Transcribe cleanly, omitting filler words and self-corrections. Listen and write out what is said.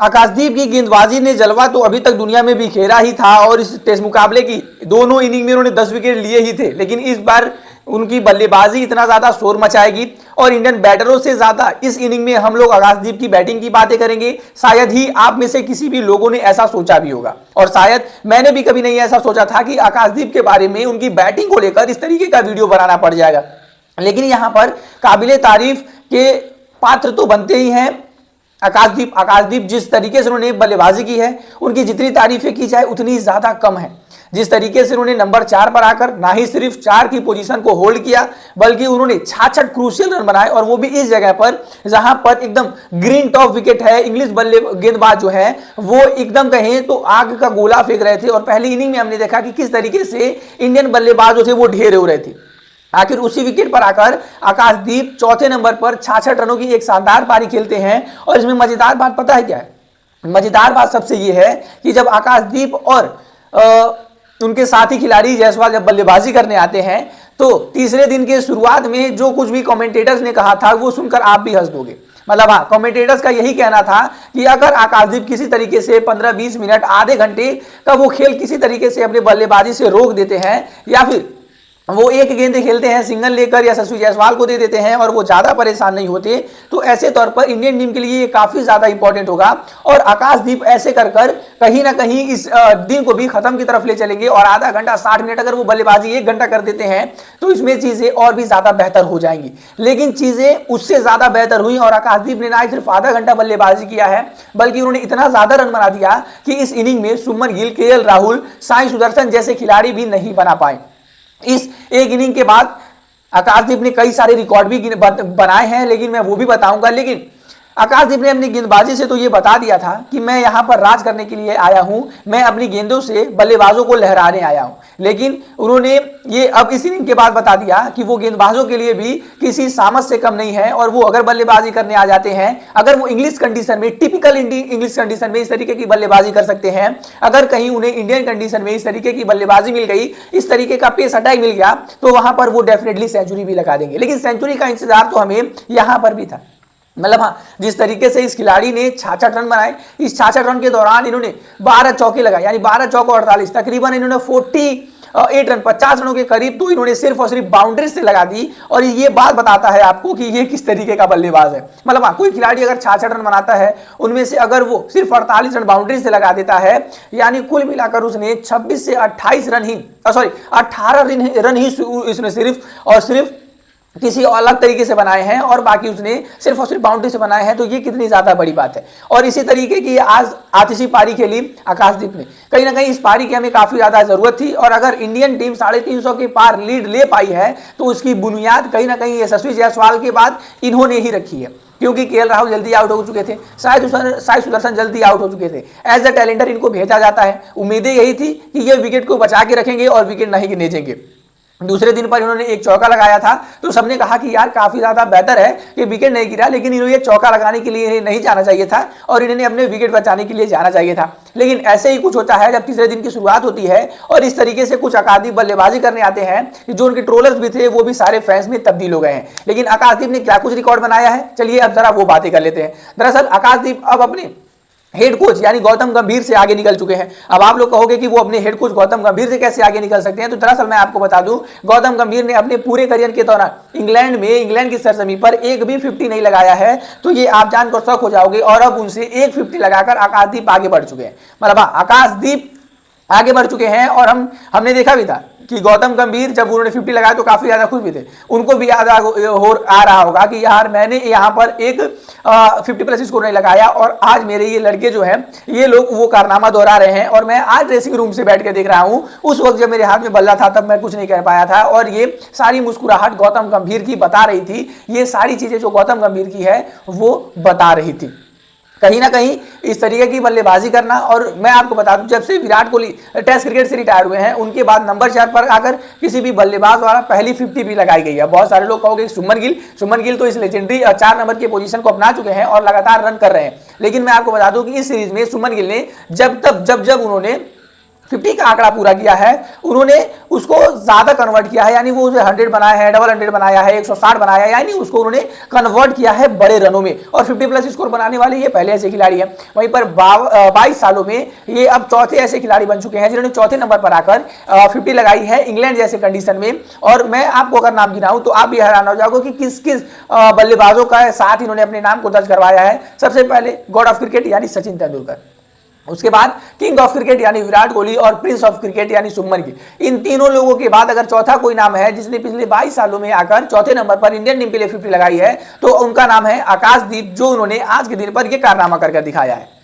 आकाशदीप की गेंदबाजी ने जलवा तो अभी तक दुनिया में बिखेरा ही था और इस टेस्ट मुकाबले की दोनों इनिंग में उन्होंने 10 विकेट लिए ही थे, लेकिन इस बार उनकी बल्लेबाजी इतना ज्यादा शोर मचाएगी और इंडियन बैटरों से ज्यादा इस इनिंग में हम लोग आकाशदीप की बैटिंग की बातें करेंगे। शायद ही आप में से किसी भी लोगों ने ऐसा सोचा भी होगा और शायद मैंने भी कभी नहीं ऐसा सोचा था कि आकाशदीप के बारे में उनकी बैटिंग को लेकर इस तरीके का वीडियो बनाना पड़ जाएगा। लेकिन यहां पर काबिले तारीफ के पात्र तो बनते ही हैं आकाशदीप जिस तरीके से उन्होंने बल्लेबाजी की है, उनकी जितनी तारीफें की जाए उतनी ज्यादा कम है। जिस तरीके से उन्होंने नंबर 4 पर आकर ना ही सिर्फ 4 की पोजीशन को होल्ड किया, बल्कि उन्होंने 66 क्रूशियल रन बनाए और वो भी इस जगह पर जहां पर एकदम ग्रीन टॉप विकेट है। इंग्लिश गेंदबाज जो है वो एकदम कहें तो आग का गोला फेंक रहे थे और पहली इनिंग में हमने देखा कि किस तरीके से इंडियन बल्लेबाज जो थे वो ढेर हो रहे थे। आखिर उसी विकेट पर आकर आकाशदीप चौथे नंबर पर 66 रनों की एक शानदार पारी खेलते हैं। और इसमें मजेदार बात पता है क्या है? मजेदार बात सबसे ये है कि जब आकाशदीप और उनके साथी खिलाड़ी जायसवाल जब बल्लेबाजी करने आते हैं तो तीसरे दिन के शुरुआत में जो कुछ भी कमेंटेटर्स ने कहा था वो सुनकर आप भी हंस दोगे। मतलब हाँ, कमेंटेटर्स का यही कहना था कि अगर आकाशदीप किसी तरीके से 15-20 मिनट आधे घंटे का वो खेल किसी तरीके से अपने बल्लेबाजी से रोक देते हैं या फिर वो एक गेंद खेलते हैं सिंगल लेकर या यशस्वी जायसवाल को दे देते हैं और वो ज्यादा परेशान नहीं होते, तो ऐसे तौर पर इंडियन टीम के लिए ये काफी ज्यादा इंपॉर्टेंट होगा। और आकाशदीप ऐसे कर कहीं ना कहीं इस दिन को भी खत्म की तरफ ले चलेंगे और आधा घंटा 60 मिनट अगर वो बल्लेबाजी 1 घंटा कर देते हैं तो इसमें चीजें और भी ज्यादा बेहतर हो जाएंगी। लेकिन चीजें उससे ज्यादा बेहतर हुई और आकाशदीप ने ना सिर्फ आधा घंटा बल्लेबाजी किया है बल्कि उन्होंने इतना ज्यादा रन बना दिया कि इस इनिंग में सुमन गिल, केएल राहुल, साई सुदर्शन जैसे खिलाड़ी भी नहीं बना पाए। इस एक इनिंग के बाद आकाशदीप ने कई सारे रिकॉर्ड भी बनाए हैं, लेकिन मैं वो भी बताऊंगा। लेकिन आकाशदीप ने अपनी गेंदबाजी से तो ये बता दिया था कि मैं यहां पर राज करने के लिए आया हूं, मैं अपनी गेंदों से बल्लेबाजों को लहराने आया हूं। लेकिन उन्होंने ये अब इस इनिंग के बाद बता दिया कि वो गेंदबाजों के लिए भी किसी सामस से कम नहीं है और वो अगर बल्लेबाजी करने आ जाते हैं, अगर वो इंग्लिश कंडीशन में, टिपिकल इंग्लिश कंडीशन में इस तरीके की बल्लेबाजी कर सकते हैं, अगर कहीं उन्हें इंडियन कंडीशन में इस तरीके की बल्लेबाजी मिल गई, इस तरीके का पेस अटैक मिल गया, तो वहां पर वो डेफिनेटली सेंचुरी भी लगा देंगे। लेकिन सेंचुरी का इंतजार तो हमें यहां पर भी था। मतलब हाँ, जिस तरीके से इस खिलाड़ी ने 66 रन बनाए, इस 66 रन के दौरान इन्होंने 12 चौके लगाए, यानी 12 चौके 48, तकरीबन इन्होंने 48 रन, 50 रनों के करीब तो इन्होंने सिर्फ और सिर्फ बाउंड्रीज से लगा दी। और ये बात बताता है आपको कि ये किस तरीके का बल्लेबाज है। मतलब हाँ, कोई खिलाड़ी अगर 66 रन बनाता है, उनमें से अगर वो सिर्फ 48 रन बाउंड्रीज से लगा देता है, यानी कुल मिलाकर उसने 26 से 28 रन ही 18 रन ही इसने सिर्फ और सिर्फ किसी अलग तरीके से बनाए हैं और बाकी उसने सिर्फ और सिर्फ बाउंड्री से बनाए हैं। तो ये कितनी ज्यादा बड़ी बात है। और इसी तरीके की आज आतिशी पारी खेली आकाशदीप ने। कहीं ना कहीं इस पारी की हमें काफी ज्यादा जरूरत थी और अगर इंडियन टीम 350 के पार लीड ले पाई है तो उसकी बुनियाद कहीं ना कहीं यशस्वी जायसवाल के बाद इन्होंने ही रखी है, क्योंकि केएल राहुल जल्दी आउट हो चुके थे, साई सुदर्शन जल्दी आउट हो चुके थे। एज अ टैलेंटर इनको भेजा जाता है, उम्मीदें यही थी कि ये विकेट को बचा के रखेंगे और विकेट नहीं गिनेजेंगे। दूसरे दिन पर इन्होंने एक चौका लगाया था तो सबने कहा कि यार काफी ज्यादा बेहतर है कि विकेट नहीं गिरा, लेकिन इन्होंने चौका लगाने के लिए नहीं जाना चाहिए था और इन्होंने अपने विकेट बचाने के लिए जाना चाहिए था। लेकिन ऐसे ही कुछ होता है जब तीसरे दिन की शुरुआत होती है और इस तरीके से कुछ आकाशदीप बल्लेबाजी करने आते हैं। जो उनके ट्रोलर्स भी थे वो भी सारे फैंस में तब्दील हो गए हैं। लेकिन आकाशदीप ने क्या कुछ रिकॉर्ड बनाया है, चलिए अब जरा वो बातें कर लेते हैं। दरअसल आकाशदीप अब अपने हेड कोच यानी गौतम गंभीर से आगे निकल चुके हैं। अब आप लोग कहोगे कि वो अपने हेड कोच गौतम गंभीर से कैसे आगे निकल सकते हैं, तो दरअसल मैं आपको बता दूं, गौतम गंभीर ने अपने पूरे करियर के दौरान इंग्लैंड की सरजमी पर एक भी 50 नहीं लगाया है। तो ये आप जानकर शौक हो जाओगे। और अब उनसे एक 50 लगाकर आकाशदीप आगे बढ़ चुके हैं। मतलब आकाशदीप आगे बढ़ चुके हैं। और हमने देखा भी था कि गौतम गंभीर जब उन्होंने 50 लगाया तो काफी ज्यादा खुश भी थे। उनको भी याद आ रहा होगा कि यार मैंने यहाँ पर एक 50+ स्कोर नहीं लगाया और आज मेरे ये लड़के जो हैं ये लोग वो कारनामा दोहरा रहे हैं। और मैं आज ड्रेसिंग रूम से बैठ के देख रहा हूँ, उस वक्त जब मेरे हाथ में बल्ला था तब मैं कुछ नहीं कह पाया था। और ये सारी मुस्कुराहट गौतम गंभीर की बता रही थी, ये सारी चीजें जो गौतम गंभीर की है वो बता रही थी। कहीं ना कहीं इस तरीके की बल्लेबाजी करना। और मैं आपको बता दूं, जब से विराट कोहली टेस्ट क्रिकेट से रिटायर हुए हैं उनके बाद नंबर 4 पर आकर किसी भी बल्लेबाज द्वारा पहली 50 भी लगाई गई है। बहुत सारे लोग कहोगे सुमन गिल तो इस लेजेंडरी 4 नंबर की पोजीशन को अपना चुके हैं और लगातार रन कर रहे हैं। लेकिन मैं आपको बता दूं कि इस सीरीज में सुमन गिल ने जब उन्होंने 50 का आंकड़ा पूरा किया है, उन्होंने उसको ज्यादा कन्वर्ट किया है, यानी वो उसे 100 बनाया है, डबल 100 बनाया है, 160 बनाया है, यानी उसको उन्होंने कन्वर्ट किया है बड़े रनों में, और 50 प्लस स्कोर बनाने वाले ये पहले ऐसे खिलाड़ी हैं। वहीं पर 22 सालों में ये अब चौथे ऐसे खिलाड़ी बन चुके हैं जिन्होंने चौथे नंबर पर आकर 50 लगाई है इंग्लैंड जैसे कंडीशन में। और मैं आपको अगर नाम गिनाऊं तो आप भी हैरान हो जाओगे कि किस किस बल्लेबाजों का साथ इन्होंने अपने नाम को दर्ज करवाया है। सबसे पहले गॉड ऑफ क्रिकेट यानी सचिन तेंदुलकर, उसके बाद किंग ऑफ क्रिकेट यानी विराट कोहली, और प्रिंस ऑफ क्रिकेट यानी शुभमन गिल। इन तीनों लोगों के बाद अगर चौथा कोई नाम है जिसने पिछले 22 सालों में आकर चौथे नंबर पर इंडियन टीम के लिए 50 लगाई है, तो उनका नाम है आकाशदीप, जो उन्होंने आज के दिन पर यह कारनामा करके दिखाया है।